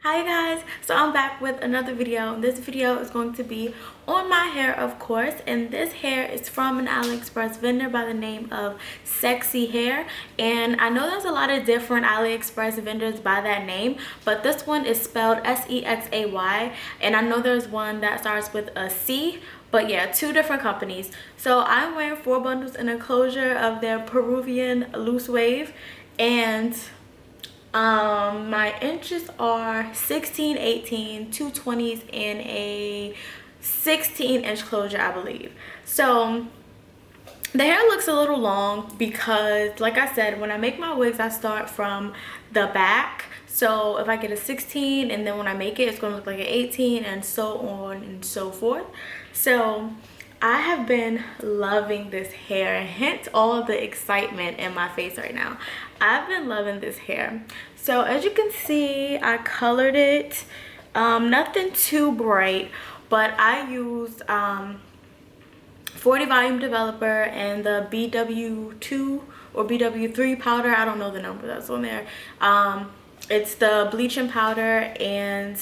Hi guys, so I'm back with another video. This video is going to be on my hair, of course, and this hair is from an Aliexpress vendor by the name of Sexy Hair. And I know there's a lot of different Aliexpress vendors by that name, but this one is spelled S-E-X-A-Y, and I know there's one that starts with a C, but yeah, two different companies. So I'm wearing 4 bundles in a closure of their Peruvian loose wave, and my inches are 16, 18, 220s, and a 16-inch closure, I believe. So the hair looks a little long because, like I said, when I make my wigs, I start from the back. So if I get a 16 and then when I make it, it's going to look like an 18, and so on and so forth. So I have been loving this hair, hence all of the excitement in my face right now. I've been loving this hair. So as you can see, I colored it, nothing too bright, but I used 40 volume developer and the BW2 or BW3 powder. I don't know the number that's on there. It's the bleaching powder, and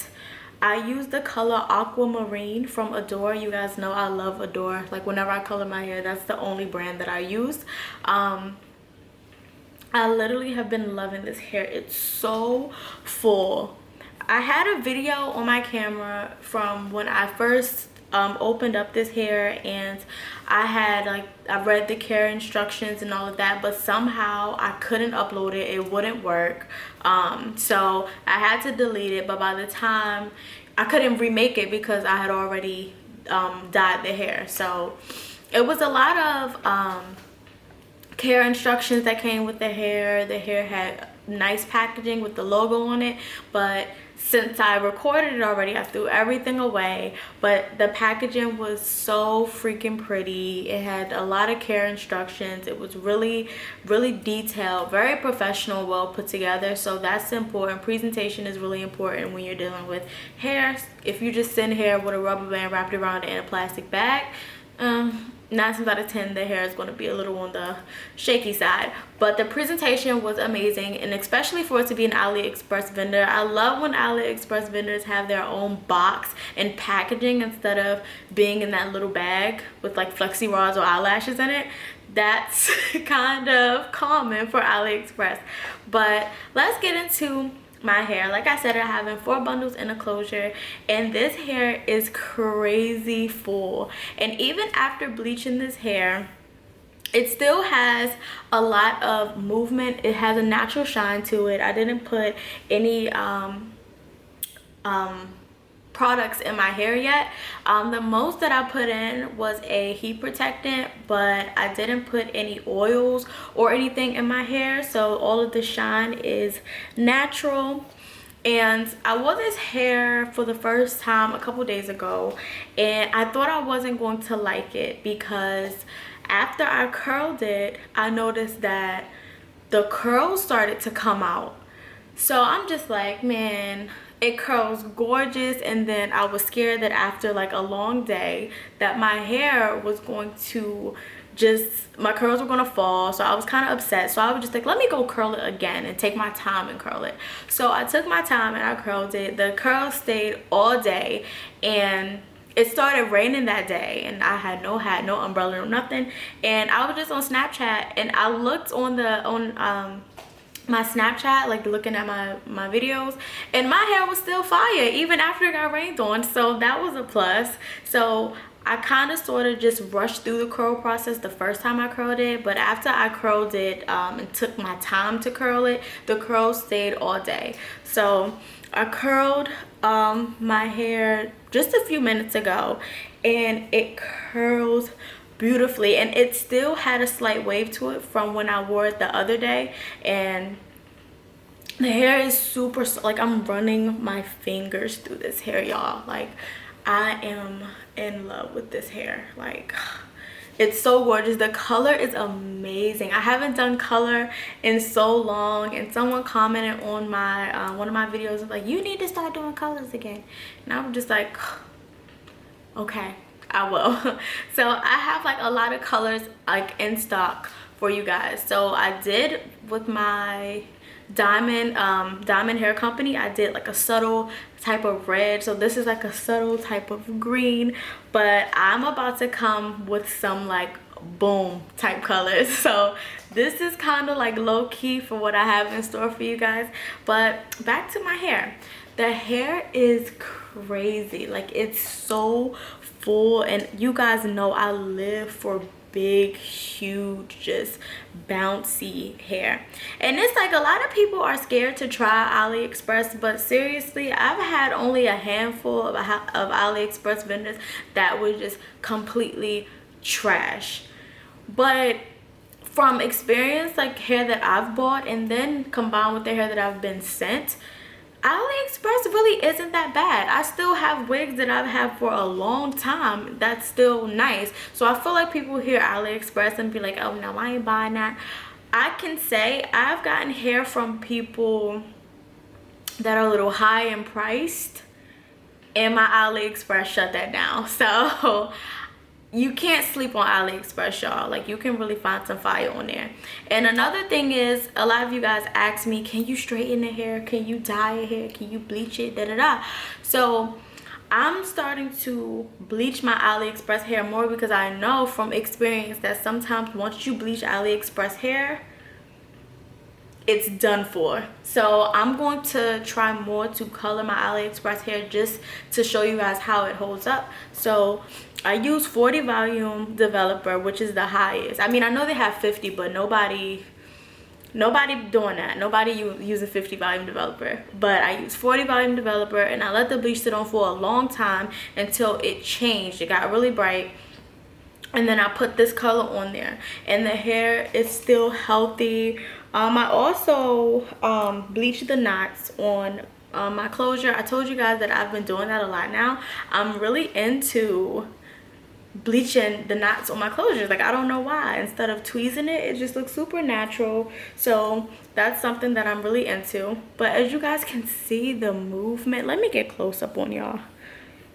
I use the color Aquamarine from Adore. You guys know I love Adore. Like, whenever I color my hair, that's the only brand that I use. I literally have been loving this hair. It's so full. I had a video on my camera from when I first opened up this hair, and I read the care instructions and all of that, but somehow I couldn't upload it. It wouldn't work. So I had to delete it, but by the time I couldn't remake it because I had already dyed the hair. So it was a lot of care instructions that came with the hair. The hair had nice packaging with the logo on it, but since I recorded it already, I threw everything away. But the packaging was so freaking pretty. It had a lot of care instructions. It was really detailed, very professional, well put together. So that's important. Presentation is really important when you're dealing with hair. If you just send hair with a rubber band wrapped around it in a plastic bag, 9 times out of 10 the hair is going to be a little on the shaky side. But the presentation was amazing, and especially for it to be an AliExpress vendor. I love when AliExpress vendors have their own box and packaging instead of being in that little bag with like flexi rods or eyelashes in it. That's kind of common for AliExpress. But let's get into my hair. Like I said, I have 4 bundles in a closure, and this hair is crazy full. And even after bleaching this hair, it still has a lot of movement. It has a natural shine to it. I didn't put any products in my hair yet. The most that I put in was a heat protectant, but I didn't put any oils or anything in my hair, so all of the shine is natural. And I wore this hair for the first time a couple days ago, and I thought I wasn't going to like it because after I curled it, I noticed that the curls started to come out. So I'm just like, man, it curls gorgeous. And then I was scared that after like a long day that my hair was going to my curls were gonna fall. So I was kind of upset. So I was just like, let me go curl it again and take my time and curl it. So I took my time and I curled it. The curls stayed all day, and it started raining that day, and I had no hat, no umbrella, no nothing. And I was just on Snapchat, and I looked on my Snapchat, like looking at my videos, and my hair was still fire even after it got rained on. So that was a plus. So I kind of sort of just rushed through the curl process the first time I curled it, but after I curled it and took my time to curl it, the curls stayed all day. So I curled my hair just a few minutes ago, and it curls beautifully, and it still had a slight wave to it from when I wore it the other day. And the hair is super, like, I'm running my fingers through this hair, y'all. Like, I am in love with this hair. Like, it's so gorgeous. The color is amazing. I haven't done color in so long, and someone commented on my one of my videos, like, you need to start doing colors again. And I'm just like, okay, I will. So I have like a lot of colors like in stock for you guys. So I did with my Diamond Hair Company, I did like a subtle type of red, so this is like a subtle type of green, but I'm about to come with some like boom type colors. So this is kind of like low-key for what I have in store for you guys. But back to my hair. The hair is crazy, like it's so full, and you guys know I live for big, huge, just bouncy hair. And it's like a lot of people are scared to try Aliexpress, but seriously, I've had only a handful of Aliexpress vendors that was just completely trash. But from experience, like hair that I've bought and then combined with the hair that I've been sent, Aliexpress really isn't that bad. I still have wigs that I've had for a long time that's still nice. So I feel like people hear Aliexpress and be like, oh no, I ain't buying that. I can say I've gotten hair from people that are a little high and priced, and my Aliexpress shut that down. So you can't sleep on Aliexpress, y'all. Like, you can really find some fire on there. And another thing is, a lot of you guys ask me, can you straighten the hair? Can you dye your hair? Can you bleach it? Da da da. So I'm starting to bleach my Aliexpress hair more, because I know from experience that sometimes once you bleach Aliexpress hair, it's done for. So I'm going to try more to color my Aliexpress hair just to show you guys how it holds up. So I use 40 volume developer, which is the highest. I mean, I know they have 50, but nobody doing that. Nobody using 50 volume developer. But I use 40 volume developer, and I let the bleach sit on for a long time until it changed. It got really bright. And then I put this color on there, and the hair is still healthy. I also bleached the knots on my closure. I told you guys that I've been doing that a lot now. I'm really into bleaching the knots on my closures. Like, I don't know why. Instead of tweezing it, it just looks super natural. So that's something that I'm really into. But as you guys can see, the movement, let me get close up on y'all.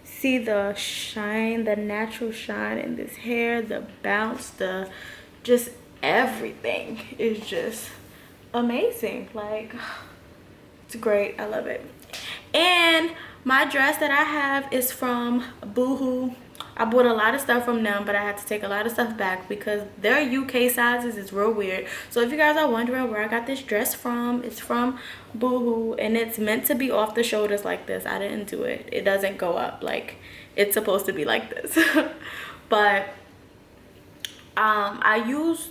See the shine, the natural shine in this hair, the bounce, the just everything is just amazing. Like, it's great. I love it. And my dress that I have is from Boohoo. I bought a lot of stuff from them, but I had to take a lot of stuff back because their UK sizes is real weird. So if you guys are wondering where I got this dress from, it's from Boohoo, and it's meant to be off the shoulders like this. I didn't do it. It doesn't go up. Like, it's supposed to be like this. But I used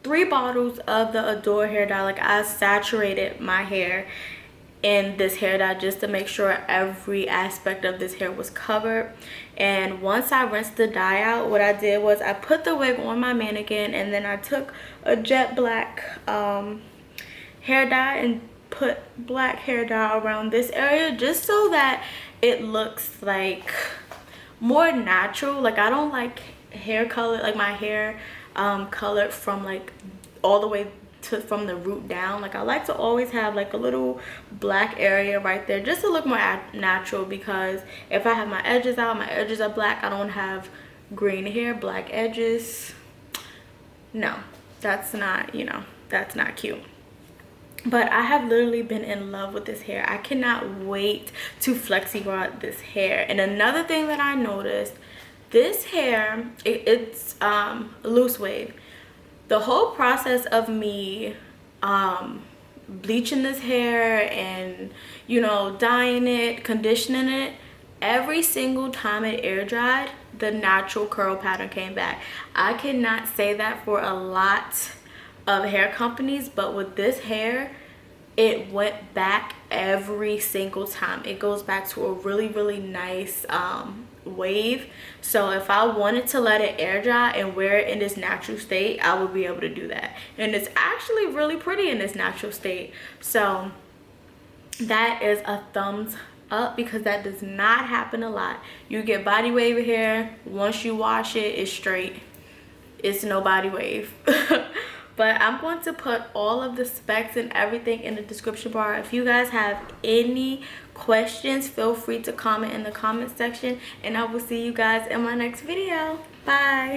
3 bottles of the Adore hair dye. Like, I saturated my hair in this hair dye just to make sure every aspect of this hair was covered. And once I rinsed the dye out, what I did was I put the wig on my mannequin, and then I took a jet black hair dye and put black hair dye around this area just so that it looks like more natural. Like, I don't like hair color, like my hair colored from like all the way to from the root down. Like, I like to always have like a little black area right there just to look more natural, because if I have my edges out, my edges are black, I don't have green hair, black edges. No, that's not, you know, that's not cute. But I have literally been in love with this hair. I cannot wait to flexi rod this hair. And another thing that I noticed, this hair, it's loose wave. The whole process of me bleaching this hair and, you know, dyeing it, conditioning it, every single time it air dried, the natural curl pattern came back. I cannot say that for a lot of hair companies, but with this hair, it went back every single time. It goes back to a really, really nice wave. So if I wanted to let it air dry and wear it in this natural state, I would be able to do that. And it's actually really pretty in this natural state. So that is a thumbs up, because that does not happen a lot. You get body wave hair, once you wash it, it's straight. It's no body wave. But I'm going to put all of the specs and everything in the description bar. If you guys have any questions, feel free to comment in the comment section, and I will see you guys in my next video. Bye.